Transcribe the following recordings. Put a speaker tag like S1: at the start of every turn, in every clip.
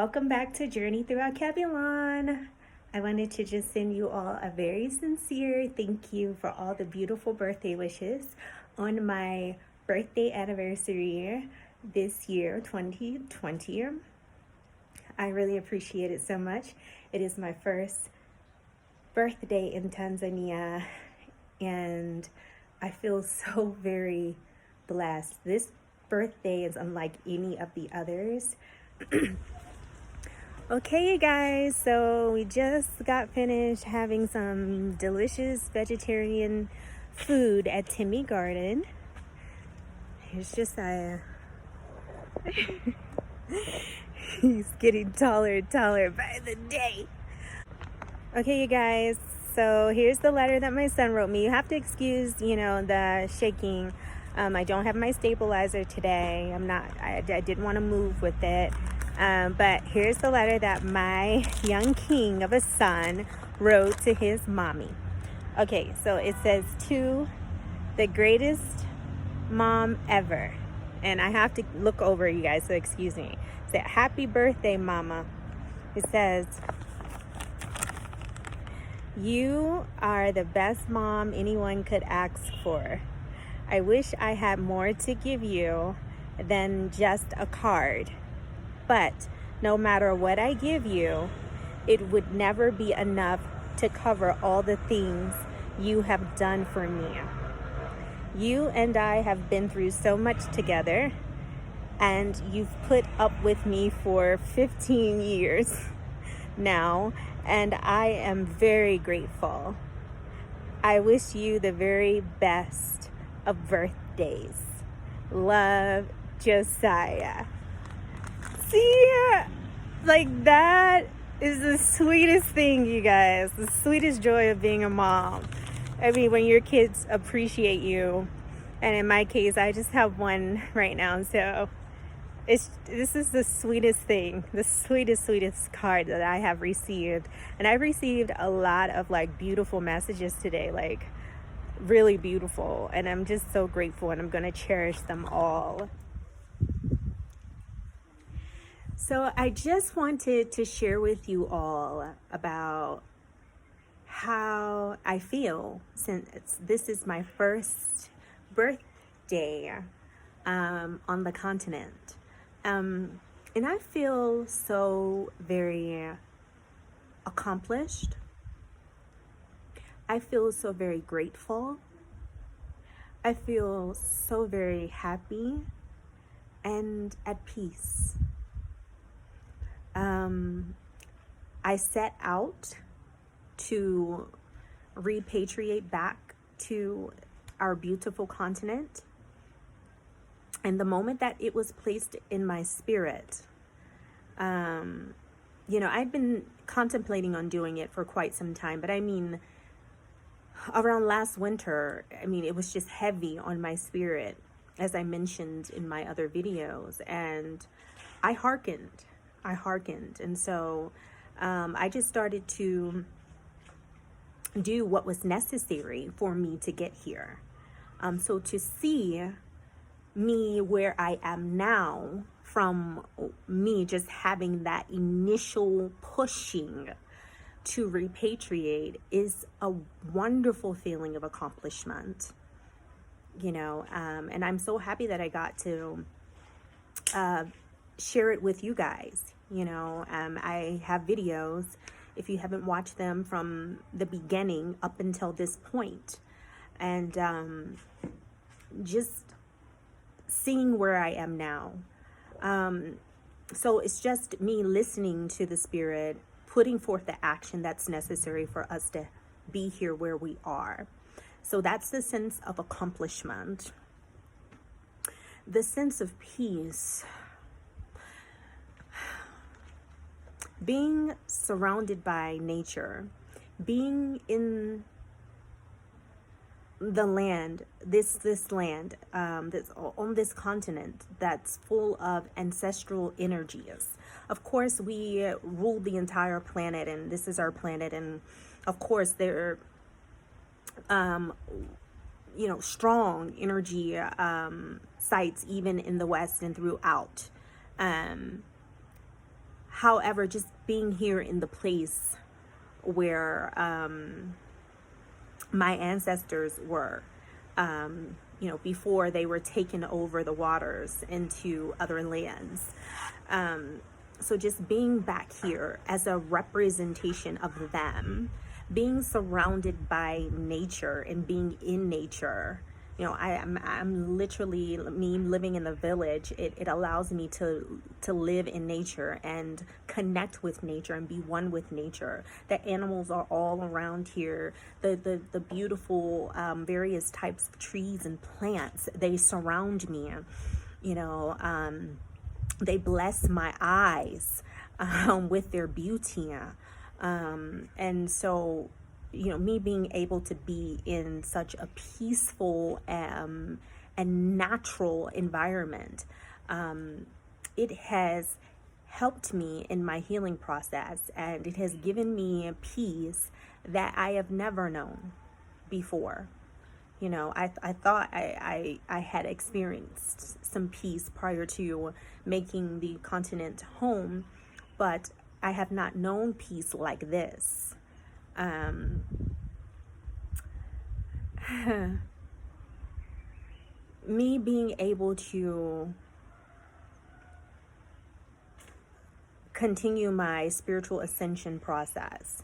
S1: welcome back to Journey Throughout Cabulon. I wanted to just send you all a very sincere thank you for all the beautiful birthday wishes on my birthday anniversary this year, 2020. I really appreciate it so much. It is my first birthday in Tanzania, and I feel so very blessed. This birthday is unlike any of the others. Okay, you guys, so we just got finished having some delicious vegetarian food at Timmy Garden. He's just he's getting taller and taller by the day. Okay, you guys, so here's the letter that my son wrote me. You have to excuse, the shaking. I don't have my stabilizer today. I didn't want to move with it. But here's the letter that my young king of a son wrote to his mommy. Okay, so it says, to the greatest mom ever. And I have to look over, you guys, so excuse me. It said, happy birthday, mama. It says, you are the best mom anyone could ask for. I wish I had more to give you than just a card. But no matter what I give you, it would never be enough to cover all the things you have done for me. You and I have been through so much together, and you've put up with me for 15 years now, and I am very grateful. I wish you the very best of birthdays. Love, Josiah. See, like that is the sweetest thing, you guys. The sweetest joy of being a mom. I mean, when your kids appreciate you, and in my case, I just have one right now, so this is the sweetest thing, the sweetest card that I have received. And I've received a lot of beautiful messages today, really beautiful, and I'm just so grateful, and I'm going to cherish them all. So I just wanted to share with you all about how I feel since this is my first birthday on the continent. And I feel so very accomplished. I feel so very grateful. I feel so very happy and at peace. I set out to repatriate back to our beautiful continent. And the moment that it was placed in my spirit, I'd been contemplating on doing it for quite some time, but around last winter, it was just heavy on my spirit, as I mentioned in my other videos, and I hearkened. And so I just started to do what was necessary for me to get here. So to see me where I am now, from me just having that initial pushing to repatriate, is a wonderful feeling of accomplishment, and I'm so happy that I got to share it with you guys. I have videos, if you haven't watched them from the beginning up until this point, and just seeing where I am now. So it's just me listening to the spirit, putting forth the action that's necessary for us to be here where we are. So that's the sense of accomplishment. The sense of peace. Being surrounded by nature, being in the land, this land that's on this continent that's full of ancestral energies. Of course, we rule the entire planet, and this is our planet, and of course there are strong energy sites even in the West and throughout. However, just being here in the place where my ancestors were, before they were taken over the waters into other lands. So just being back here as a representation of them, being surrounded by nature and being in nature. I'm literally, me living in the village, it allows me to live in nature and connect with nature and be one with nature. The animals are all around here. The beautiful various types of trees and plants, they surround me. They bless my eyes with their beauty. And so, me being able to be in such a peaceful and natural environment, it has helped me in my healing process, and it has given me a peace that I have never known before. I thought I had experienced some peace prior to making the continent home, but I have not known peace like this. Me being able to continue my spiritual ascension process,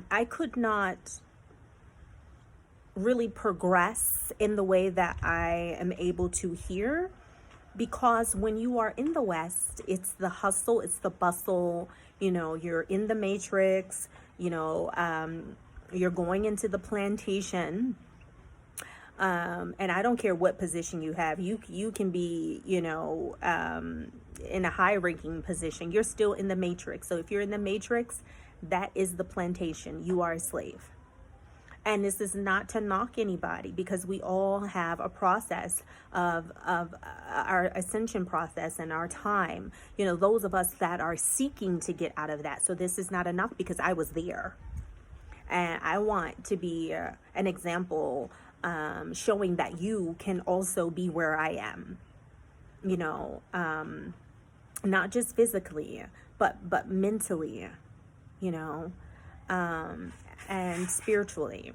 S1: I could not really progress in the way that I am able to here, because when you are in the West, it's the hustle, it's the bustle, you're in the matrix, you're going into the plantation, and I don't care what position you have. You can be, in a high-ranking position. You're still in the matrix. So if you're in the matrix, that is the plantation. You are a slave. And this is not to knock anybody, because we all have a process of our ascension process and our time. Those of us that are seeking to get out of that. So this is not a knock, because I was there. And I want to be an example, showing that you can also be where I am. Not just physically, but mentally, and spiritually.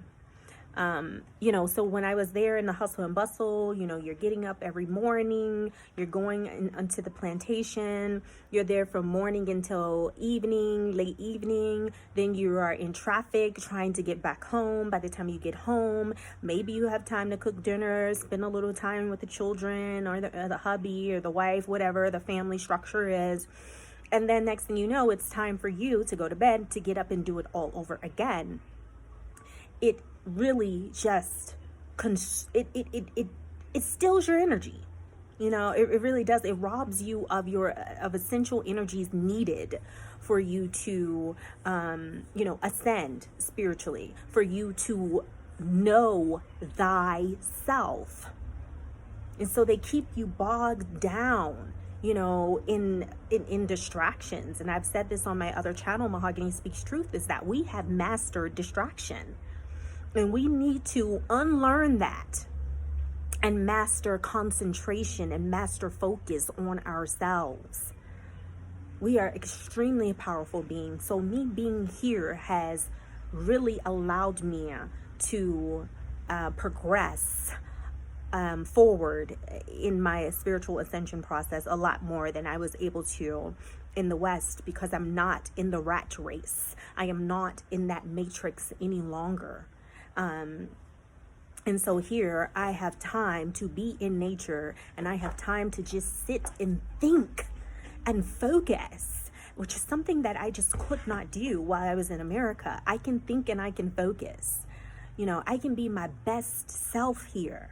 S1: So when I was there in the hustle and bustle, you're getting up every morning, you're going onto the plantation, you're there from morning until evening, late evening, then you are in traffic trying to get back home. By the time you get home, maybe you have time to cook dinner, spend a little time with the children or the hubby or the wife, whatever the family structure is. And then next thing you know, it's time for you to go to bed, to get up and do it all over again. It really just, it steals your energy. It really does. It robs you of essential energies needed for you to, ascend spiritually, for you to know thyself. And so they keep you bogged down, in distractions. And I've said this on my other channel, Mahogany Speaks Truth, is that we have mastered distraction. And we need to unlearn that and master concentration and master focus on ourselves. We are extremely powerful beings. So me being here has really allowed me to progress forward in my spiritual ascension process a lot more than I was able to in the West, because I'm not in the rat race. I am not in that matrix any longer. And so here I have time to be in nature, and I have time to just sit and think and focus, which is something that I just could not do while I was in America. I can think and I can focus. I can be my best self here.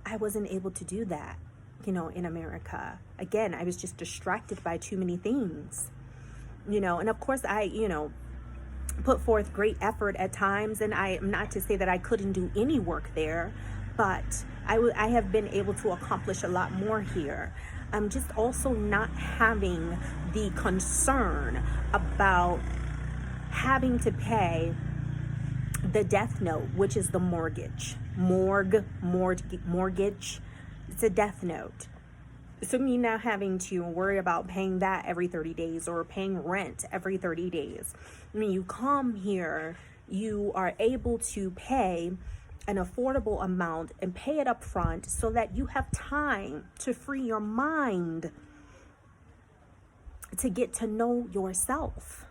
S1: I wasn't able to do that, in America. Again, I was just distracted by too many things, and of course I, put forth great effort at times, and I am not to say that I couldn't do any work there, but I have been able to accomplish a lot more here. I'm just also not having the concern about having to pay the death note, which is the mortgage. Mortgage. It's a death note. So me not having to worry about paying that every 30 days or paying rent every 30 days. I mean, you come here, you are able to pay an affordable amount and pay it up front so that you have time to free your mind to get to know yourself.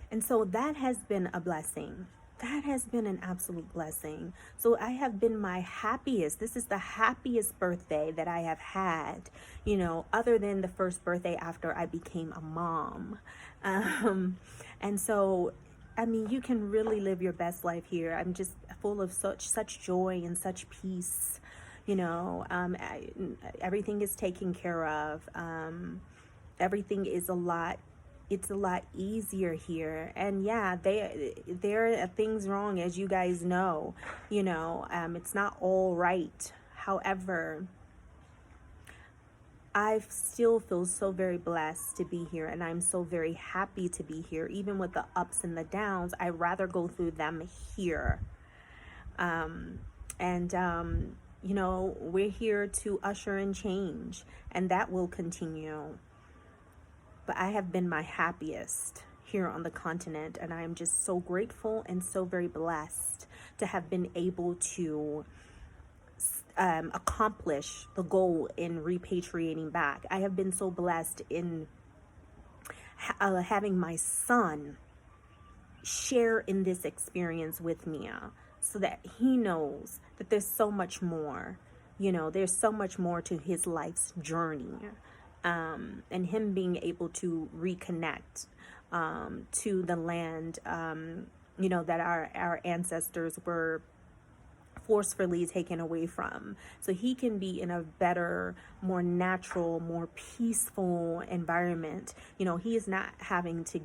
S1: And so that has been a blessing. That has been an absolute blessing. So I have been my happiest. This is the happiest birthday that I have had, you know, other than the first birthday after I became a mom. And so, I mean, you can really live your best life here. I'm just full of such joy and such peace. You know, everything is taken care of. Everything is it's a lot easier here. And yeah, there are things wrong, as you guys know. You know, it's not all right. However, I still feel so very blessed to be here, and I'm so very happy to be here. Even with the ups and the downs, I'd rather go through them here. You know, we're here to usher in change, and that will continue. But I have been my happiest here on the continent, and I am just so grateful and so very blessed to have been able to accomplish the goal in repatriating back. I have been so blessed in having my son share in this experience with me, so that he knows that there's so much more. You know, there's so much more to his life's journey. And him being able to reconnect to the land, you know, that our ancestors were forcefully taken away from. So he can be in a better, more natural, more peaceful environment. You know, he is not having to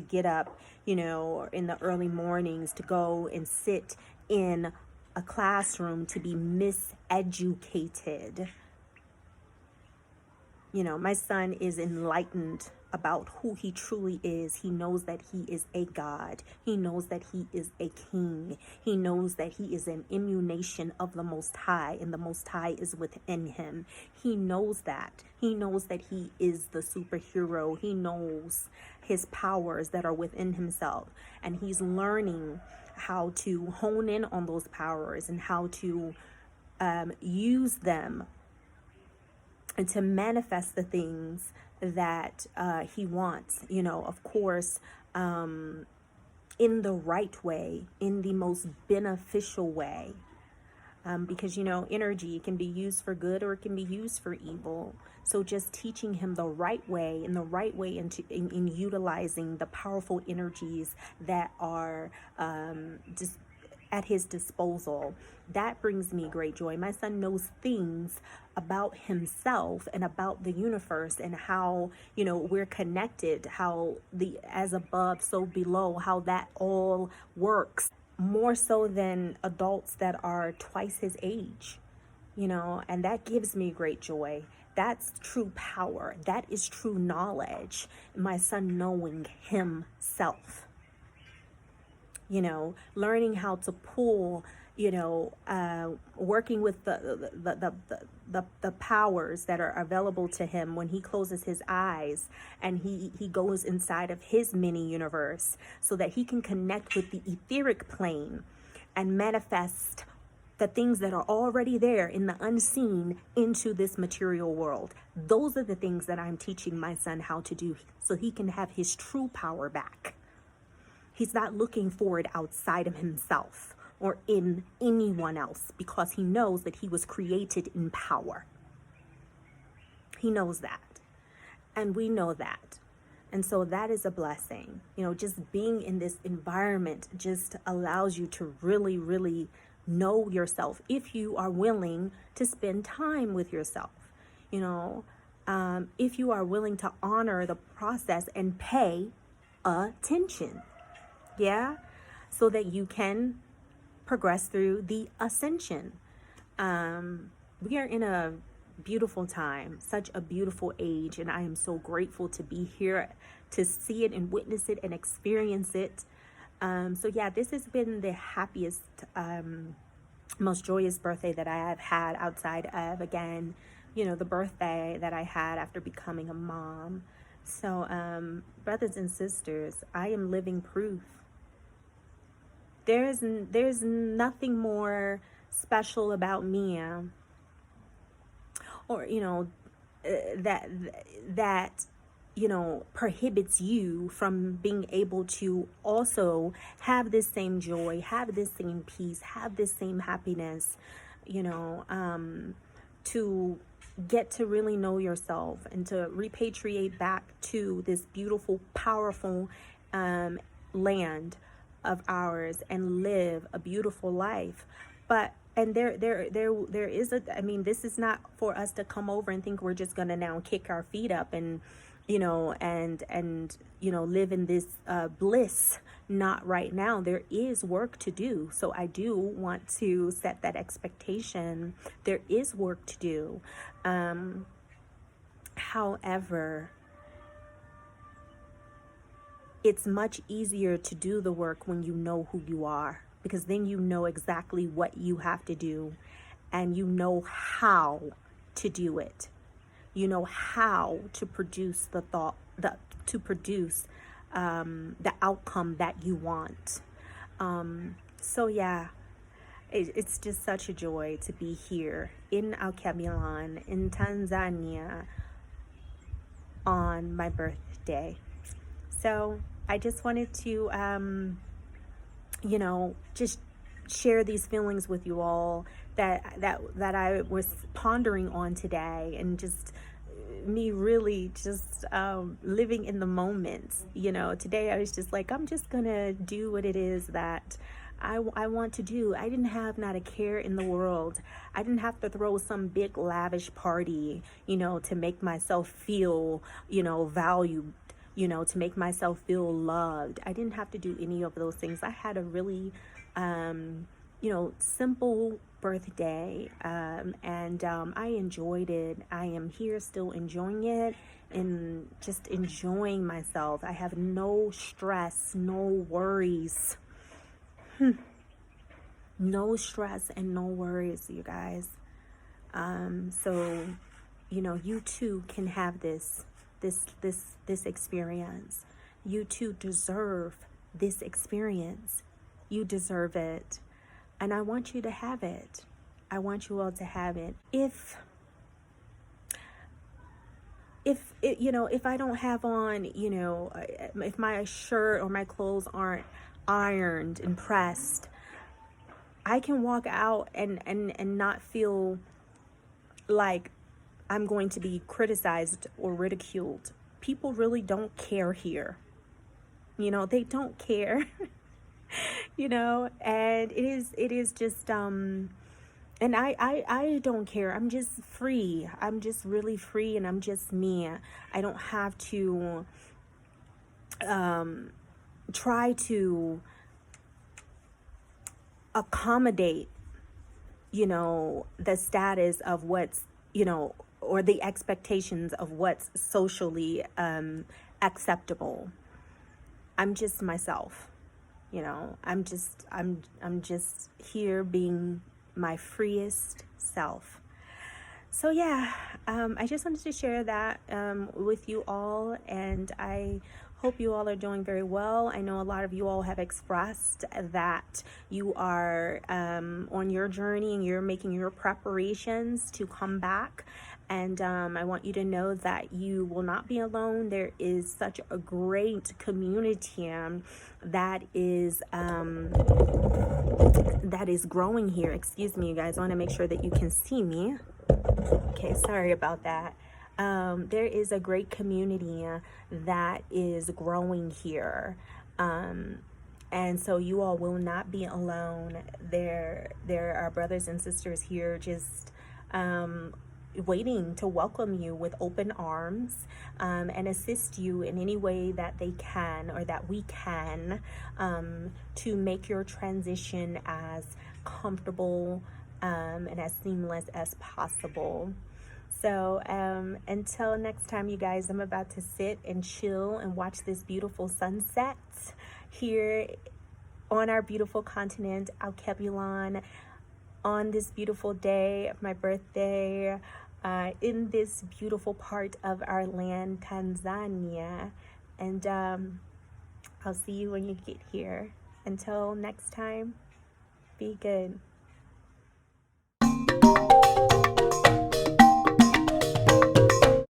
S1: get up, you know, in the early mornings to go and sit in a classroom to be miseducated. You know, my son is enlightened about who he truly is. He knows that he is a God. He knows that he is a king. He knows that he is an emanation of the Most High, and the Most High is within him. He knows that. He knows that he is the superhero. He knows his powers that are within himself, and he's learning how to hone in on those powers and how to use them and to manifest the things that he wants, you know, of course, in the right way, in the most beneficial way. Because, you know, energy can be used for good or it can be used for evil. So just teaching him the right way, in utilizing the powerful energies that are just at his disposal, that brings me great joy. My son knows things about himself and about the universe, and how, you know, we're connected, how the as above so below, how that all works, more so than adults that are twice his age, you know, and that gives me great joy. That's true power. That is true knowledge. My son knowing himself, you know, learning how to pull, you know, working with the powers that are available to him when he closes his eyes and he goes inside of his mini universe, so that he can connect with the etheric plane and manifest the things that are already there in the unseen into this material world. Those are the things that I'm teaching my son how to do, so he can have his true power back. He's not looking for it outside of himself or in anyone else, because he knows that he was created in power. He knows that. And we know that. And so that is a blessing. You know, just being in this environment just allows you to really, really know yourself, if you are willing to spend time with yourself. You know, if you are willing to honor the process and pay attention. Yeah, so that you can progress through the ascension. We are in a beautiful time, such a beautiful age, and I am so grateful to be here to see it and witness it and experience it. So yeah, this has been the happiest most joyous birthday that I have had outside of, again, the birthday that I had after becoming a mom. So, brothers and sisters, I am living proof. There's nothing more special about me, or that that prohibits you from being able to also have this same joy, have this same peace, have this same happiness, to get to really know yourself and to repatriate back to this beautiful, powerful land of ours and live a beautiful life. But and there is I mean, this is not for us to come over and think we're just gonna now kick our feet up and live in this bliss. Not right now. There is work to do. So I do want to set that expectation. There is work to do. However, it's much easier to do the work when you know who you are, because then you know exactly what you have to do and you know how to do it. You know how to produce the outcome that you want. So yeah, it's just such a joy to be here in Alkebulan in Tanzania on my birthday. So I just wanted to just share these feelings with you all that I was pondering on today, and just me really just living in the moment. Today I was just like, I'm just gonna do what it is that I want to do. I didn't have not a care in the world. I didn't have to throw some big lavish party, to make myself feel, valued, to make myself feel loved. I didn't have to do any of those things. I had a really, simple birthday, and I enjoyed it. I am here still enjoying it and just enjoying myself. I have no stress, no worries. No stress and no worries, you guys. So, you too can have this experience. You too deserve this experience. You deserve it. And I want you to have it. I want you all to have it. If I don't have on, if my shirt or my clothes aren't ironed and pressed, I can walk out and not feel like I'm going to be criticized or ridiculed. People really don't care here. They don't care. And it is just and I don't care. I'm just free. I'm just really free, and I'm just me. I don't have to try to accommodate the status of what's or the expectations of what's socially acceptable. I'm just myself. I'm just here being my freest self. So yeah, I just wanted to share that with you all, and I hope you all are doing very well. I know a lot of you all have expressed that you are on your journey and you're making your preparations to come back. And I want you to know that you will not be alone. There is such a great community that is growing here. Excuse me, you guys. I want to make sure that you can see me. Okay, sorry about that. There is a great community that is growing here. And so you all will not be alone. There are brothers and sisters here just waiting to welcome you with open arms, and assist you in any way that they can, or that we can, to make your transition as comfortable and as seamless as possible. So until next time, you guys, I'm about to sit and chill and watch this beautiful sunset here on our beautiful continent, Alkebulan, on this beautiful day of my birthday in this beautiful part of our land, Tanzania. And I'll see you when you get here. Until next time, be good.